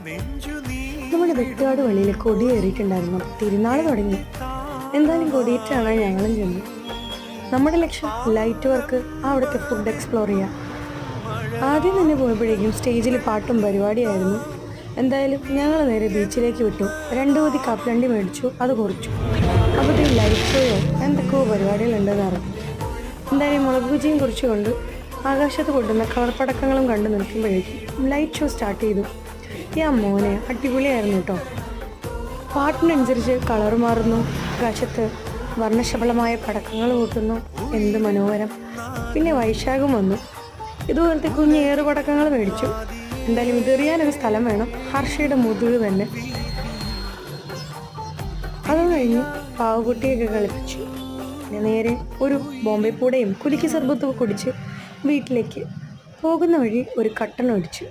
നമ്മുടെ വെട്ടുകാട് വഴിയിൽ കൊടിയേറിയിട്ടുണ്ടായിരുന്നു. തിരുനാൾ തുടങ്ങി. എന്തായാലും കൊടിയേറ്റാണ് ഞങ്ങളും ചെന്നു. നമ്മുടെ ലക്ഷ്യം ലൈറ്റ് വർക്ക്, അവിടുത്തെ ഫുഡ് എക്സ്പ്ലോർ ചെയ്യാം. ആദ്യം തന്നെ പോയപ്പോഴേക്കും സ്റ്റേജിൽ പാട്ടും പരിപാടിയായിരുന്നു. എന്തായാലും ഞങ്ങൾ നേരെ ബീച്ചിലേക്ക് വിട്ടു. 2 പൊതി കപ്പലണ്ടി മേടിച്ചു, അത് കുറിച്ചു. അപ്പോഴത്തേക്കും ലൈറ്റ് ഷോയോ എന്തൊക്കെയോ പരിപാടികളുണ്ടെന്ന് അറിഞ്ഞു. എന്തായാലും മുളക് ബജിയും കുറിച്ചുകൊണ്ട് ആകാശത്ത് കൊണ്ടുവന്ന കളർ പടക്കങ്ങളും കണ്ടു നിൽക്കുമ്പോഴേക്കും ലൈറ്റ് ഷോ സ്റ്റാർട്ട് ചെയ്തു. മോനെ അടിപൊളിയായിരുന്നു കേട്ടോ. പാട്ടിനനുസരിച്ച് കളർ മാറുന്നു, ആകാശത്ത് വർണ്ണശബളമായ പടക്കങ്ങൾ കൂട്ടുന്നു. എന്ത് മനോഹരം. പിന്നെ വൈശാഖം വന്നു. ഇതുപോലത്തെ കുഞ്ഞ് പടക്കങ്ങൾ മേടിച്ചു. എന്തായാലും ഇതെറിയാനൊരു സ്ഥലം വേണം. ഹർഷയുടെ മുതുക് തന്നെ. അത് കഴിഞ്ഞ് പാവക്കുട്ടിയൊക്കെ കളിപ്പിച്ചു. പിന്നെ നേരെ ഒരു ബോംബെ പൂടയും കുലുക്കി സർബത്തും കുടിച്ച് വീട്ടിലേക്ക് പോകുന്ന വഴി ഒരു കട്ടൻ ഒടിച്ചു.